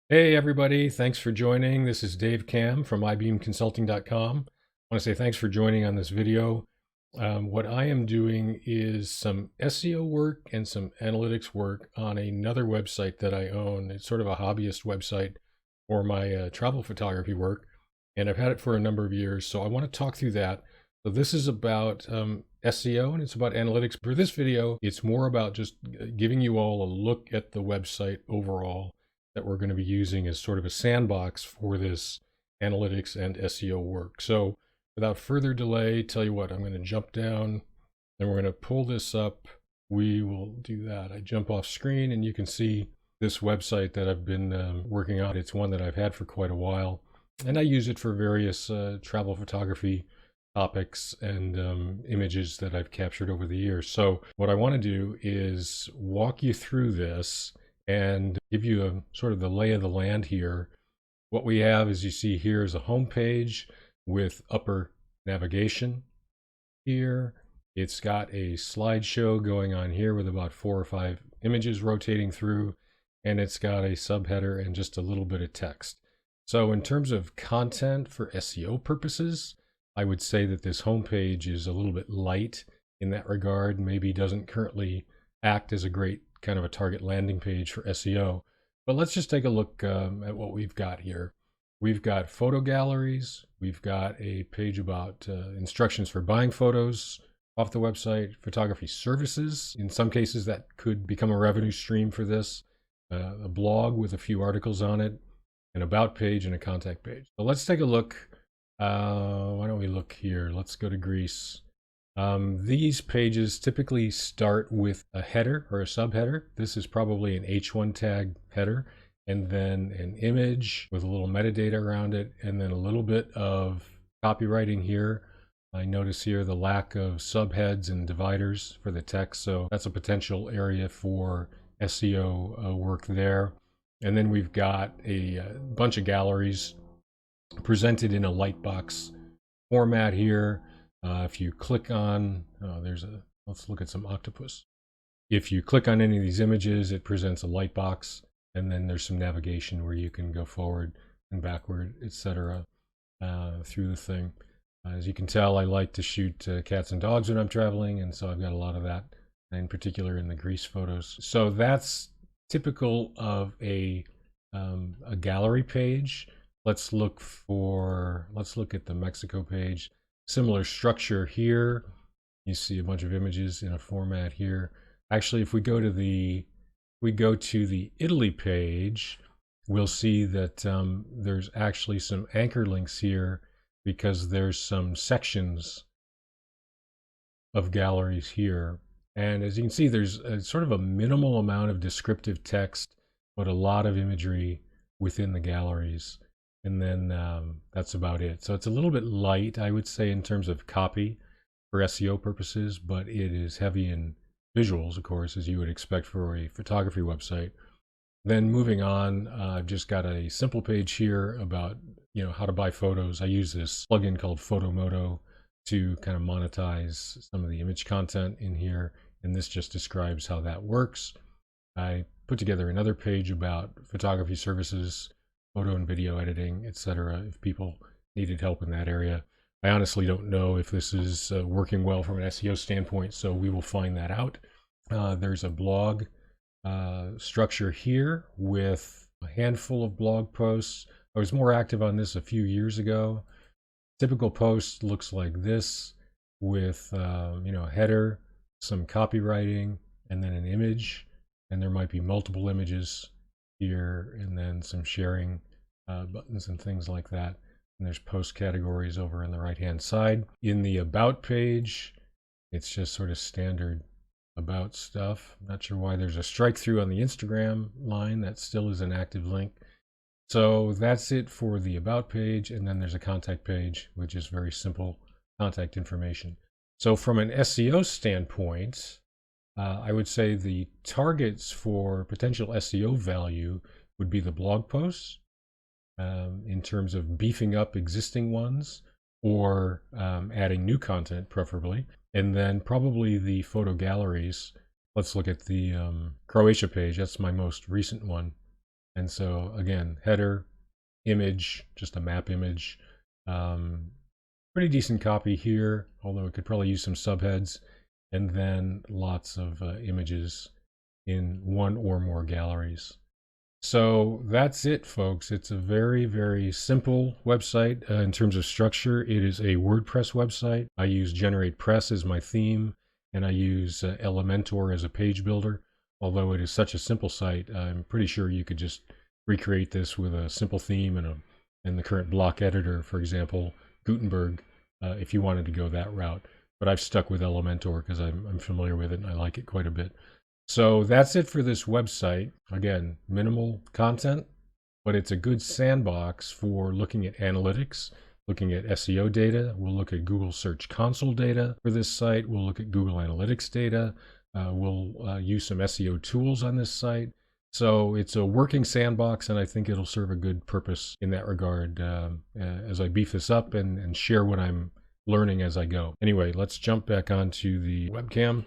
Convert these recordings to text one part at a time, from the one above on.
Hey everybody, thanks for joining. This is Dave Cam from ibeamconsulting.com. I want to say thanks for joining on this video. What I am doing is some SEO work and some analytics work on another website that I own. It's sort of a hobbyist website for my travel photography work, and I've had it for a number of years, so I want to talk through that. So this is about SEO and it's about analytics. For this video, it's more about just giving you all a look at the website overall that we're going to be using as sort of a sandbox for this analytics and SEO work. So without further delay, tell you what, I'm going to jump down and we're going to pull this up. We will do that. I jump off screen and you can see this website that I've been working on. It's one that I've had for quite a while, and I use it for various travel photography topics and images that I've captured over the years. So what I want to do is walk you through this and give you a sort of the lay of the land here. What we have, as you see here, is a home page with upper navigation here. It's got a slideshow going on here with about 4 or 5 images rotating through, and it's got a subheader and just a little bit of text. So in terms of content for SEO purposes, I would say that this home page is a little bit light in that regard, maybe doesn't currently act as a great kind of a target landing page for SEO. But let's just take a look at what we've got here. We've got photo galleries. We've got a page about instructions for buying photos off the website, photography services. In some cases, that could become a revenue stream for this. A blog with a few articles on it, an about page, and a contact page. So let's take a look. Why don't we look here? Let's go to Greece. These pages typically start with a header or a subheader. This is probably an H1 tag header, and then an image with a little metadata around it, and then a little bit of copywriting here. I notice here the lack of subheads and dividers for the text, so that's a potential area for SEO work there. And then we've got a bunch of galleries presented in a lightbox format here. If you click on, let's look at some octopus. If you click on any of these images, it presents a lightbox, and then there's some navigation where you can go forward and backward, etc. Through the thing. As you can tell, I like to shoot cats and dogs when I'm traveling, and so I've got a lot of that, in particular in the Greece photos. So that's typical of a gallery page. Let's look at the Mexico page. Similar structure here. You see a bunch of images in a format here. Actually, if we go to the Italy page, we'll see that there's actually some anchor links here because there's some sections of galleries here. And as you can see, there's sort of a minimal amount of descriptive text, but a lot of imagery within the galleries. And then that's about it. So it's a little bit light, I would say, in terms of copy for SEO purposes, but it is heavy in visuals, of course, as you would expect for a photography website. Then moving on, I've just got a simple page here about how to buy photos. I use this plugin called Photomoto to kind of monetize some of the image content in here, and this just describes how that works. I put together another page about photography services, photo and video editing, etc. if people needed help in that area. I honestly don't know if this is working well from an SEO standpoint, so we will find that out. There's a blog structure here with a handful of blog posts. I was more active on this a few years ago. Typical post looks like this with a header, some copywriting, and then an image, and there might be multiple images here, and then some sharing buttons and things like that. And there's post categories over on the right hand side. In the about page, it's just sort of standard about stuff. Not sure why there's a strike through on the Instagram line. That still is an active link. So that's it for the about page, and then there's a contact page, which is very simple contact information. So from an SEO standpoint, I would say the targets for potential SEO value would be the blog posts in terms of beefing up existing ones or adding new content preferably. And then probably the photo galleries. Let's look at the Croatia page. That's my most recent one. And so again, header, image, just a map image. Pretty decent copy here, although it could probably use some subheads, and then lots of images in one or more galleries. So that's it, folks. It's a very, very simple website in terms of structure. It is a WordPress website. I use GeneratePress as my theme, and I use Elementor as a page builder. Although it is such a simple site, I'm pretty sure you could just recreate this with a simple theme and the current block editor, for example, Gutenberg, if you wanted to go that route. But I've stuck with Elementor because I'm familiar with it and I like it quite a bit. So that's it for this website. Again, minimal content, but it's a good sandbox for looking at analytics, looking at SEO data. We'll look at Google Search Console data for this site. We'll look at Google Analytics data. We'll use some SEO tools on this site. So it's a working sandbox, and I think it'll serve a good purpose in that regard as I beef this up and share what I'm learning as I go. Anyway, let's jump back onto the webcam.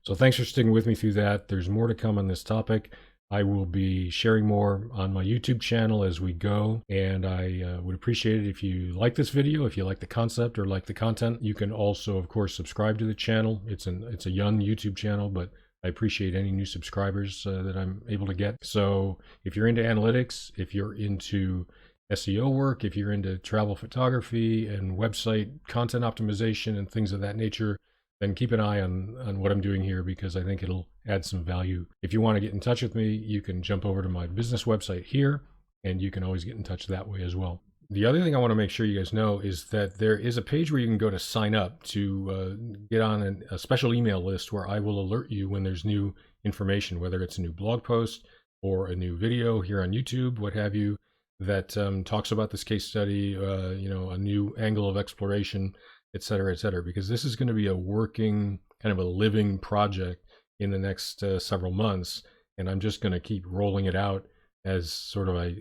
So thanks for sticking with me through that. There's more to come on this topic. I will be sharing more on my YouTube channel as we go, and I would appreciate it if you like this video, if you like the concept or like the content. You can also, of course, subscribe to the channel. It's a young YouTube channel, but I appreciate any new subscribers that I'm able to get. So if you're into analytics, if you're into SEO work, if you're into travel photography and website content optimization and things of that nature, then keep an eye on what I'm doing here, because I think it'll add some value. If you want to get in touch with me, you can jump over to my business website here, and you can always get in touch that way as well. The other thing I want to make sure you guys know is that there is a page where you can go to sign up to get on a special email list where I will alert you when there's new information, whether it's a new blog post or a new video here on YouTube, what have you, that talks about this case study, a new angle of exploration, et cetera, because this is going to be a working, kind of a living project in the next several months. And I'm just going to keep rolling it out as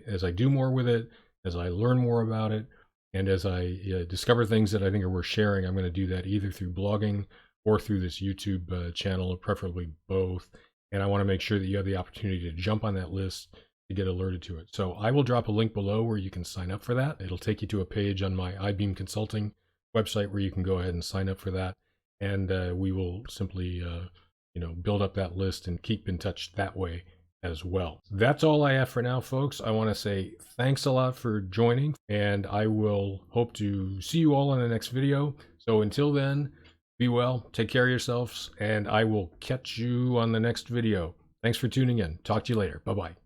as I do more with it, as I learn more about it, and as I discover things that I think are worth sharing. I'm going to do that either through blogging or through this YouTube channel, preferably both. And I want to make sure that you have the opportunity to jump on that list to get alerted to it. So I will drop a link below where you can sign up for that. It'll take you to a page on my iBeam Consulting website where you can go ahead and sign up for that. And we will simply, build up that list and keep in touch that way as well. That's all I have for now, folks. I want to say thanks a lot for joining, and I will hope to see you all in the next video. So until then, be well, take care of yourselves, and I will catch you on the next video. Thanks for tuning in. Talk to you later. Bye-bye.